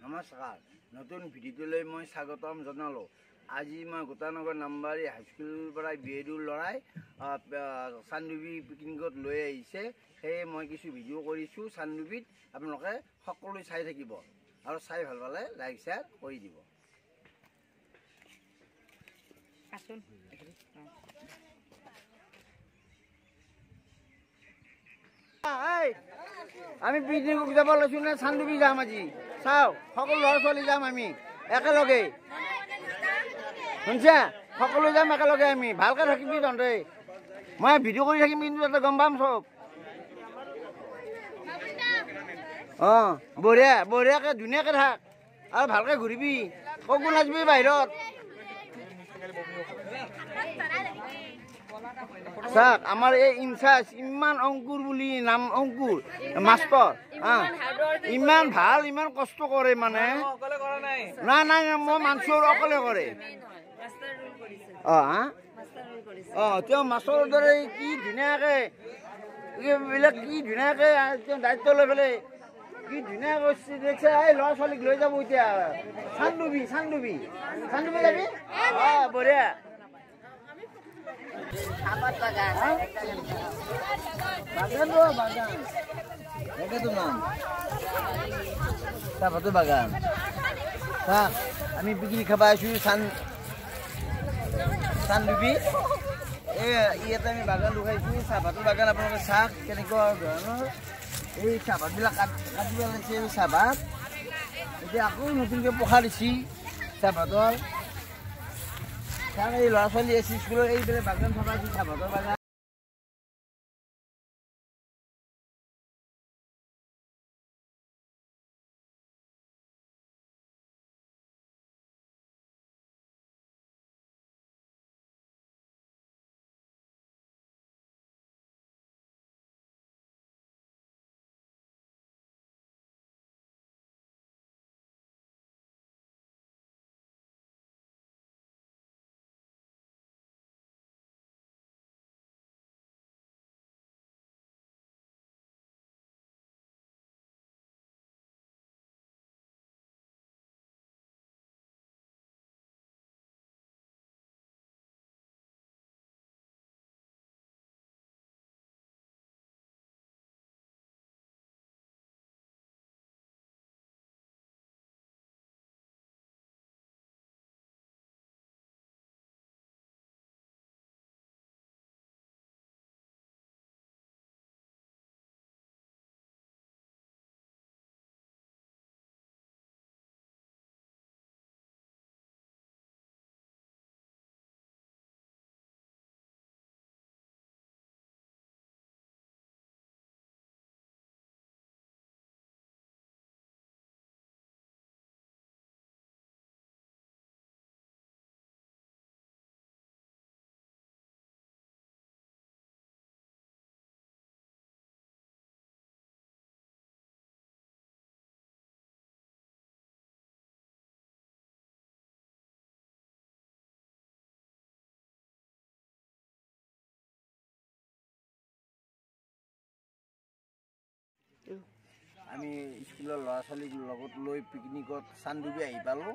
নমস্কাৰ নতুন ভিডিঅ'টোলৈ মই স্বাগতম জনালোঁ। আজি মই গোটানগৰ নাম্বাৰী হাইস্কুলৰ পৰা বিএডৰ ল'ৰাই চানডুবি পিকনিকত লৈ আহিছে। সেয়ে মই কিছু ভিডিঅ' কৰিছোঁ চানডুবিত। আপোনালোকে সকলোৱে চাই থাকিব আৰু চাই ভাল পালে লাইক শ্বেয়াৰ কৰি দিব। আমি পিকনিক যাব লৈছোঁ নে চানডুবি যাম আজি? চাওঁ সকলো ল'ৰা ছোৱালী যাম আমি একেলগে, শুনিছা? সকলো যাম একেলগে। আমি ভালকৈ থাকিবি তহঁতে, মই ভিডিঅ' কৰি থাকিম কিন্তু তাতে গম পাম চব। অঁ বঢ়িয়া বঢ়িয়াকৈ ধুনীয়াকৈ থাক আৰু ভালকৈ ঘূৰিবি, ককো নাযাবি বাহিৰত। চাওক আমাৰ এই ইনচাৰ্জ ইমান অংকুৰ বুলি নাম, অংকুৰ মাষ্টৰ ইমান ভাল, ইমান কষ্ট কৰে মানে। নাই নাই মই মানছো অকলে কৰে। তেওঁ মাষ্টৰৰ দৰে কি ধুনীয়াকৈ এইবিলাক কি ধুনীয়াকৈ তেওঁ দায়িত্ব লৈ পেলাই কি ধুনীয়াকৈ দেখিছে। এই ল'ৰা ছোৱালীক লৈ যাব এতিয়া চানডুবি চানডুবি চানডুবি যাবি। বঢ়িয়া চাহপাতৰ বাগান। চাহ আমি পিকনিক খাব আহিছোঁ চানডুবি। ইয়াতে আমি বাগান লগাইছোঁ, চাহপাতৰ বাগান। আপোনালোকে চাহ কেনেকুৱা ধৰণৰ এই চাহপাতবিলাক কাটিব লাগিছে। এই চাহপাত এতিয়া আকৌ নতুনকৈ পোখা দিছি চাহপাতৰ। এই ল'ৰা ছোৱালী আছে স্কুলৰ, এইবিলাক বাগান থকা আছে চাহপাতৰ বাগান। আমি স্কুলৰ ল'ৰা ছোৱালীক লগত লৈ পিকনিকত চানডুবি আহি পালোঁ।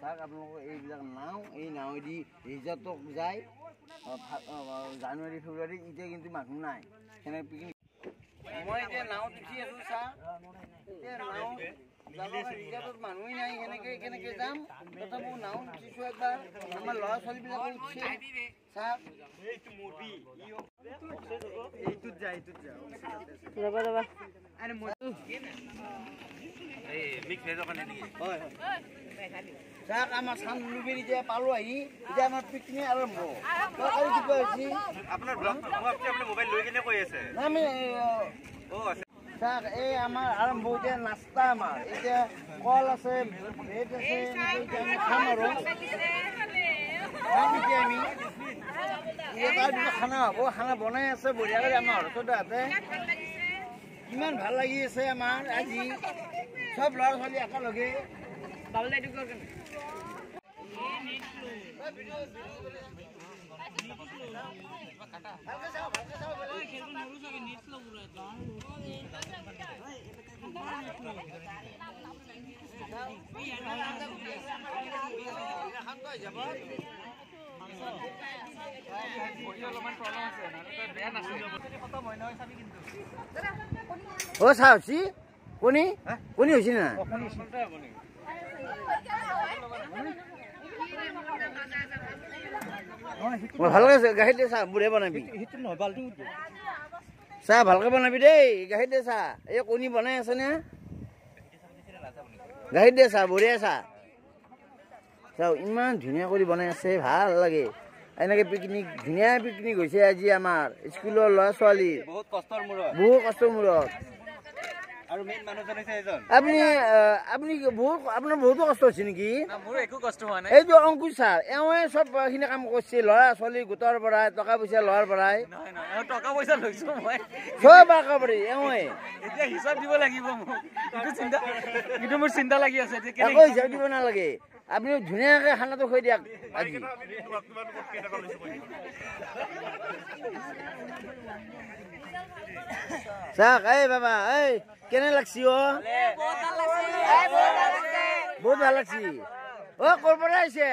চাওক আপোনালোকৰ এইবিলাক নাও, এই নাৱেদি ৰিজৰ্টত যায় জানুৱাৰী ফেব্ৰুৱাৰী। এতিয়া কিন্তু মানুহ নাই সেনেকৈ পিকনিক। মই এতিয়া নাৱত উঠি আছোঁ। চাওক এতিয়া নাও ৰিজৰ্টত মানুহেই নাই, সেনেকৈ কেনেকৈ যাম? তথাপিও নাৱত উঠিছোঁ একবাৰ। আমাৰ ল'ৰা ছোৱালীবিলাকো উঠিছে। চাওক এইটোত যায়, এইটোত যায়। ৰ'বা ৰ'বা চাওক আমাৰ চানডুবিত এতিয়া পালোঁ আহি। এতিয়া আমাৰ পিকনিক আৰম্ভ। আমি চাওক এই আমাৰ আৰম্ভ এতিয়া নাস্তা। আমাৰ এতিয়া কল আছে, ব্ৰেড আছে, আমি খাম আৰু এতিয়া আমি খানা হ'ব। খানা বনাই আছে বঢ়িয়াকৈ আমাৰ হৰচদাহঁতে। ইমান ভাল লাগি আছে আমাৰ আজি চব ল'ৰা ছোৱালী একেলগে। ও চাওছি কণী কণী হৈছে না ভাল লাগে গাখীৰ দে চাহ বুঢ়ে বনাবি চাহ ভালকে বনাবি দেই গাখীৰ দে চাহ এই কণী বনাই আছে নে গাখীৰ দে চাহ বঢ়িয়া চাহ চাওঁ ইমান ধুনীয়া কৰি বনাই আছে ভাল লাগে এনেকে পিকনিক ধুনীয়া পিকনিক হৈছে আজি আমাৰ স্কুলৰ ল'ৰা ছোৱালী বহুত কষ্টৰ মূৰত আৰু মেইন মানুহজন হৈছে এজন আপুনি আপোনাৰ বহুতো কষ্ট হৈছে নেকি মোৰ একো কষ্ট হোৱা নাই এইটো অংকুশ ছাৰ এওঁৱে চবখিনি কাম কৰিছে ল'ৰা ছোৱালী গোটৰ পৰাই টকা পইচা লোৱাৰ পৰাই টকা পইচা লৈছো মই চব একেবাৰে এওঁৱে এতিয়া হিচাপ দিব লাগিব মোক মোৰ চিন্তা লাগি আছে একো হিচাপ দিব নালাগে আপুনি ধুনীয়াকে খানাটো খুৱাই দিয়ক আজি চাক এই বাবা এই কেনে লাগছি অ বহুত ভাল লাগছি অ ক'ৰ পৰা আহিছে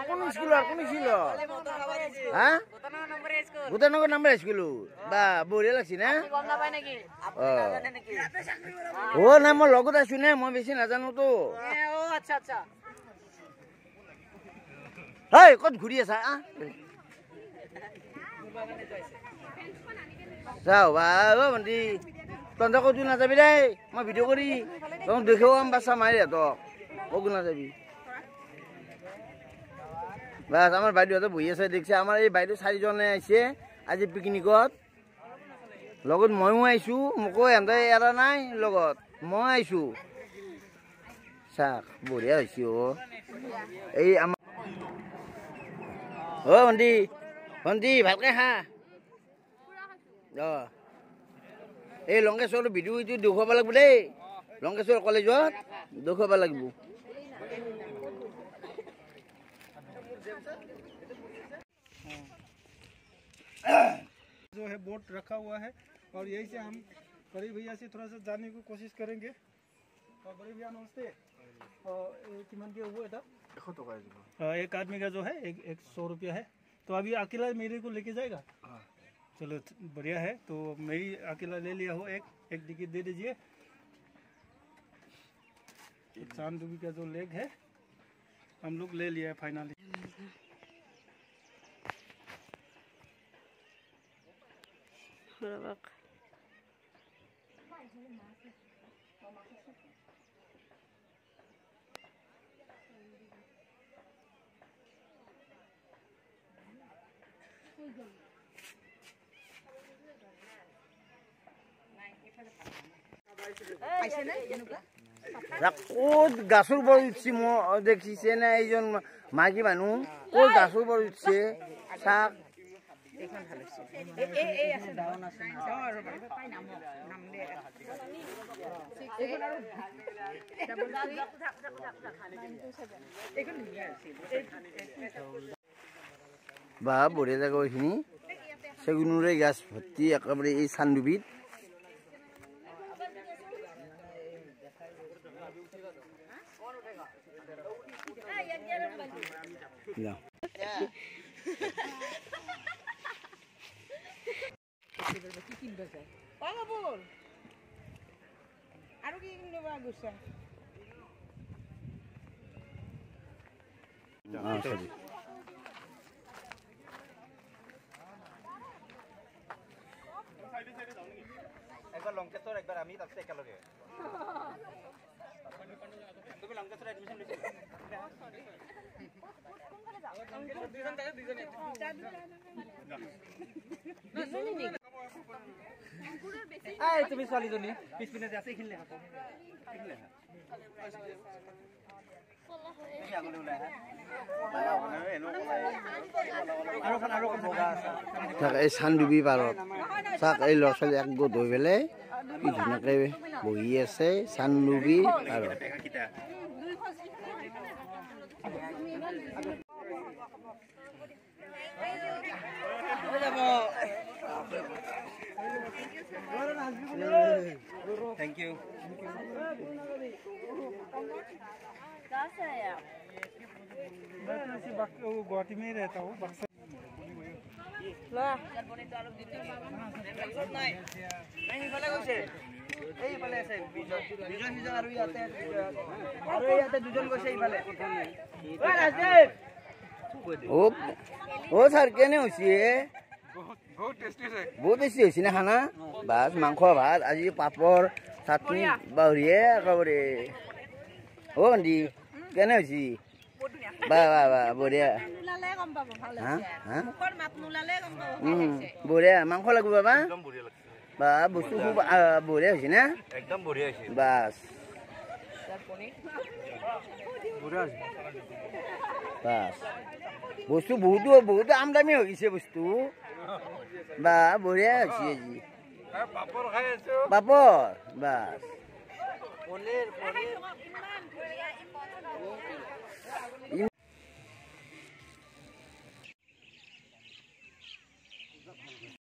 কোন স্কুলৰ হা ভূটানগৰ নাম্বাৰ স্কুল বা বঢ়িয়া লাগছি না অ নাই মই লগত আছো নে মই বেছি নাজানোতো হেই ক'ত ঘূৰি আছা চাওঁ বা ভণ্টি তহঁতে ক'তো নাযাবি দেই মই ভিডিঅ' কৰি তহঁত দেখুৱাম বাচ্চা মাৰি সিহঁতক ক'তো নাযাবি বাছ আমাৰ বাইদেউহঁতে বহি আছে দেখিছে আমাৰ এই বাইদেউ 4জনে আহিছে আজি পিকনিকত লগত ময়ো আহিছোঁ মোকো সিহঁতে এৰা নাই লগত মই আহিছোঁ চাক বঢ়িয়া হৈছে এই আমাৰ ভণ্টি ভালকে খা এই লংকেশ্বৰ ভিডিঅ'টো দেখুৱাব লাগিব দেই লংকেশ্বৰ কলেজত দেখুৱাব লাগিব जो है बोट रखा हुआ है और यही से हम बड़ी भैया से थोड़ा सा जाने की कोशिश करेंगे और बड़ी भैया नमस्ते किमान के वो था एक आदमी का जो है एक 100 रुपया है तो अभी अकेला मेरे को लेके जाएगा चलो बढ़िया है तो मैं ही अकेला ले लिया हो एक टिकट दे दीजिए चांदूबी का जो लेग है हम लोग ले लिया है फाइनली ক'ত গাছৰ ওপৰত উঠছি মই দেখিছে নে এইজন মাইকী মানুহ ক'ত গাছৰ ওপৰত উঠছে চাক বা বঢ়িয়া জেগা এইখিনি চেগুনৰে গাছ ভৰ্তি একেবাৰে এই চান্দুবিত একবাৰ লংকেশ্বৰ একবাৰ আমি তাৰপিছত একেলগে তুমি লংকেশ্বৰ এডমিশ্যন লৈছা তুমি ছোৱালীজনী পিছপিনে যে আছে এইখিনিলে এই চান্দুবি পাৰত চাক এই ল'ৰা ছোৱালী এক গোট হৈ পেলাই কি ধুনীয়াকে বহি আছে চান্দুবি পাৰত थैंक यू मैं तो ऐसे गुवाहाटी में ही रहता हूँ बक्सर ओ सर केने बहुत टेस्टी হৈছে না খানা বাস মাংস ভাত আজি পাপড় চাটনি বাউরিয়ে একেবারে ও আন্টি কেনে হৈছে বা বা বা বঢ়িয়া বঢ়িয়া মাংস লাগিব বাবা বা বস্তু খুব বঢ়িয়া হৈছে না একদম বঢ়িয়া হৈছে বাস বাস বস্তু বহুত আমদামি হৈ গৈছে বস্তু বা বঢ়িয়া হৈছে আজি পাপড় বাস